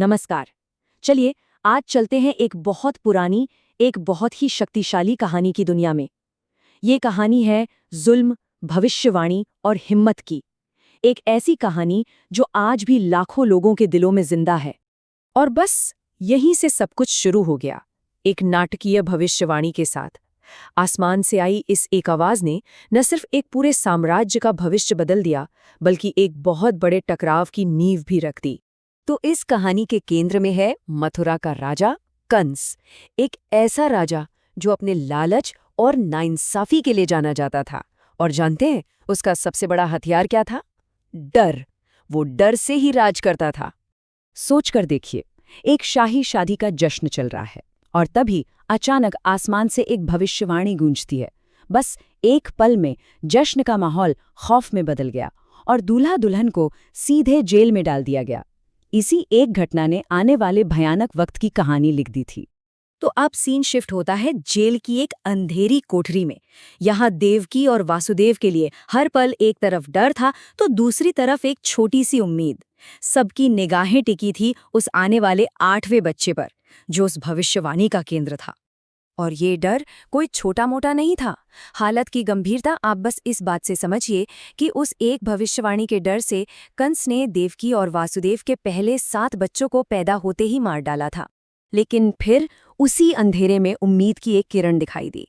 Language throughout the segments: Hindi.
नमस्कार। चलिए आज चलते हैं एक बहुत पुरानी, एक बहुत ही शक्तिशाली कहानी की दुनिया में। ये कहानी है जुल्म, भविष्यवाणी और हिम्मत की। एक ऐसी कहानी जो आज भी लाखों लोगों के दिलों में जिंदा है। और बस यहीं से सब कुछ शुरू हो गया, एक नाटकीय भविष्यवाणी के साथ। आसमान से आई इस एक आवाज ने न सिर्फ एक पूरे साम्राज्य का भविष्य बदल दिया, बल्कि एक बहुत बड़े टकराव की नींव भी रख दी। तो इस कहानी के केंद्र में है मथुरा का राजा कंस, एक ऐसा राजा जो अपने लालच और नाइंसाफी के लिए जाना जाता था। और जानते हैं उसका सबसे बड़ा हथियार क्या था? डर। वो डर से ही राज करता था। सोचकर देखिए, एक शाही शादी का जश्न चल रहा है और तभी अचानक आसमान से एक भविष्यवाणी गूंजती है। बस एक पल में जश्न का माहौल खौफ में बदल गया और दूल्हा दुल्हन को सीधे जेल में डाल दिया गया। इसी एक घटना ने आने वाले भयानक वक्त की कहानी लिख दी थी। तो अब सीन शिफ्ट होता है जेल की एक अंधेरी कोठरी में। यहाँ देवकी और वासुदेव के लिए हर पल एक तरफ डर था तो दूसरी तरफ एक छोटी सी उम्मीद। सबकी निगाहें टिकी थी उस आने वाले 8वें बच्चे पर, जो उस भविष्यवाणी का केंद्र था। और ये डर कोई छोटा मोटा नहीं था। हालत की गंभीरता आप बस इस बात से समझिए कि उस एक भविष्यवाणी के डर से कंस ने देवकी और वासुदेव के पहले 7 बच्चों को पैदा होते ही मार डाला था। लेकिन फिर उसी अंधेरे में उम्मीद की एक किरण दिखाई दी।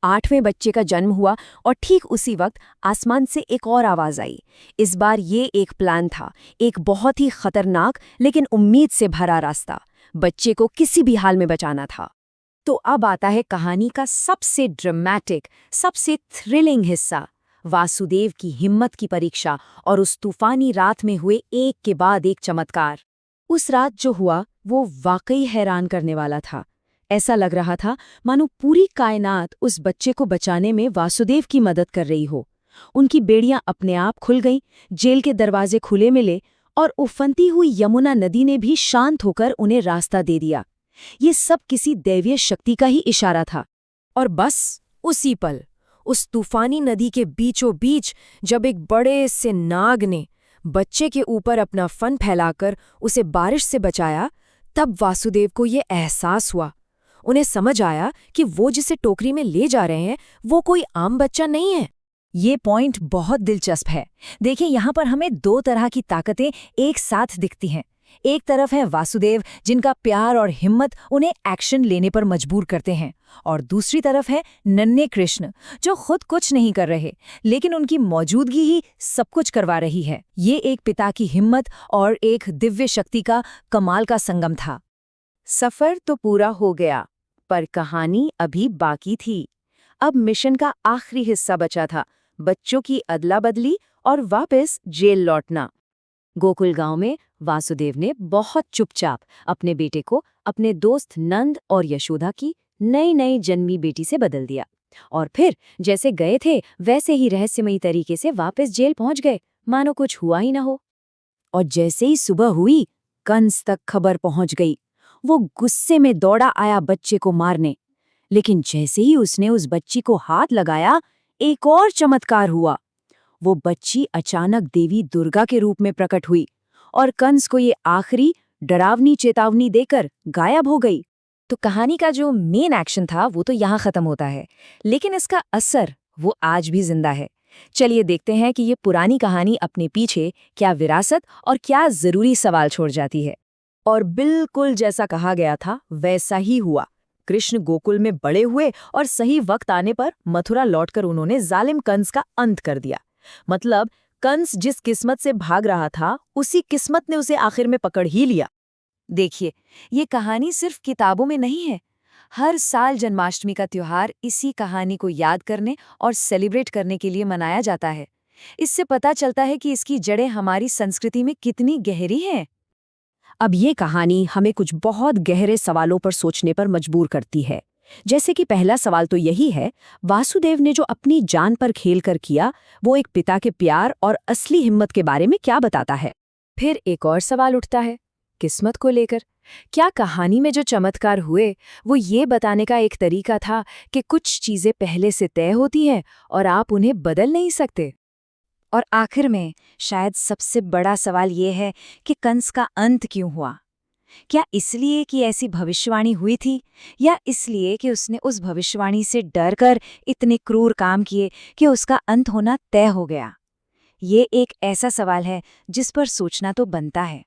8वें बच्चे का जन्म हुआ और ठीक उसी वक्त आसमान से एक और आवाज आई। इस बार ये एक प्लान था, एक बहुत ही खतरनाक लेकिन उम्मीद से भरा रास्ता। बच्चे को किसी भी हाल में बचाना था। तो अब आता है कहानी का सबसे ड्रामेटिक, सबसे थ्रिलिंग हिस्सा, वासुदेव की हिम्मत की परीक्षा और उस तूफानी रात में हुए एक के बाद एक चमत्कार। उस रात जो हुआ वो वाकई हैरान करने वाला था। ऐसा लग रहा था मानो पूरी कायनात उस बच्चे को बचाने में वासुदेव की मदद कर रही हो। उनकी बेड़ियां अपने आप खुल गईं, जेल के दरवाजे खुले मिले और उफनती हुई यमुना नदी ने भी शांत होकर उन्हें रास्ता दे दिया। ये सब किसी दैवीय शक्ति का ही इशारा था। और बस उसी पल, उस तूफानी नदी के बीचों बीच जब एक बड़े से नाग ने बच्चे के ऊपर अपना फन फैलाकर उसे बारिश से बचाया, तब वासुदेव को ये एहसास हुआ। उन्हें समझ आया कि वो जिसे टोकरी में ले जा रहे हैं वो कोई आम बच्चा नहीं है। ये पॉइंट बहुत दिलचस्प है। देखिए, यहाँ पर हमें 2 तरह की ताकतें एक साथ दिखती हैं। एक तरफ है वासुदेव, जिनका प्यार और हिम्मत उन्हें एक्शन लेने पर मजबूर करते हैं, और दूसरी तरफ है नन्हे कृष्ण, जो खुद कुछ नहीं कर रहे लेकिन उनकी मौजूदगी ही सब कुछ करवा रही है। ये एक पिता की हिम्मत और एक दिव्य शक्ति का कमाल का संगम था। सफर तो पूरा हो गया, पर कहानी अभी बाकी थी। अब मिशन का आखिरी हिस्सा बचा था, बच्चों की अदला बदली और वापस जेल लौटना। गोकुल गांव में वासुदेव ने बहुत चुपचाप अपने बेटे को अपने दोस्त नंद और यशोदा की नई नई जन्मी बेटी से बदल दिया, और फिर जैसे गए थे वैसे ही रहस्यमयी तरीके से वापस जेल पहुंच गए, मानो कुछ हुआ ही ना हो। और जैसे ही सुबह हुई, कंस तक खबर पहुंच गई। वो गुस्से में दौड़ा आया बच्चे को मारने, लेकिन जैसे ही उसने उस बच्ची को हाथ लगाया, एक और चमत्कार हुआ। वो बच्ची अचानक देवी दुर्गा के रूप में प्रकट हुई और कंस को ये आखिरी डरावनी चेतावनी देकर गायब हो गई। तो कहानी का जो मेन एक्शन था वो तो यहाँ खत्म होता है, लेकिन इसका असर वो आज भी जिंदा है। चलिए देखते हैं कि ये पुरानी कहानी अपने पीछे क्या विरासत और क्या जरूरी सवाल छोड़ जाती है। और बिल्कुल जैसा कहा गया था वैसा ही हुआ। कृष्ण गोकुल में बड़े हुए और सही वक्त आने पर मथुरा लौटकर उन्होंने जालिम कंस का अंत कर दिया। मतलब कंस जिस किस्मत से भाग रहा था, उसी किस्मत ने उसे आखिर में पकड़ ही लिया। देखिए, ये कहानी सिर्फ किताबों में नहीं है। हर साल जन्माष्टमी का त्योहार इसी कहानी को याद करने और सेलिब्रेट करने के लिए मनाया जाता है। इससे पता चलता है कि इसकी जड़ें हमारी संस्कृति में कितनी गहरी हैं। अब ये कहानी हमें कुछ बहुत गहरे सवालों पर सोचने पर मजबूर करती है। जैसे कि पहला सवाल तो यही है, वासुदेव ने जो अपनी जान पर खेल कर किया, वो एक पिता के प्यार और असली हिम्मत के बारे में क्या बताता है? फिर एक और सवाल उठता है, किस्मत को लेकर। क्या कहानी में जो चमत्कार हुए वो ये बताने का एक तरीका था कि कुछ चीजें पहले से तय होती हैं और आप उन्हें बदल नहीं सकते? और आखिर में शायद सबसे बड़ा सवाल ये है कि कंस का अंत क्यों हुआ? क्या इसलिए कि ऐसी भविष्यवाणी हुई थी, या इसलिए कि उसने उस भविष्यवाणी से डरकर इतने क्रूर काम किए कि उसका अंत होना तय हो गया? ये एक ऐसा सवाल है जिस पर सोचना तो बनता है।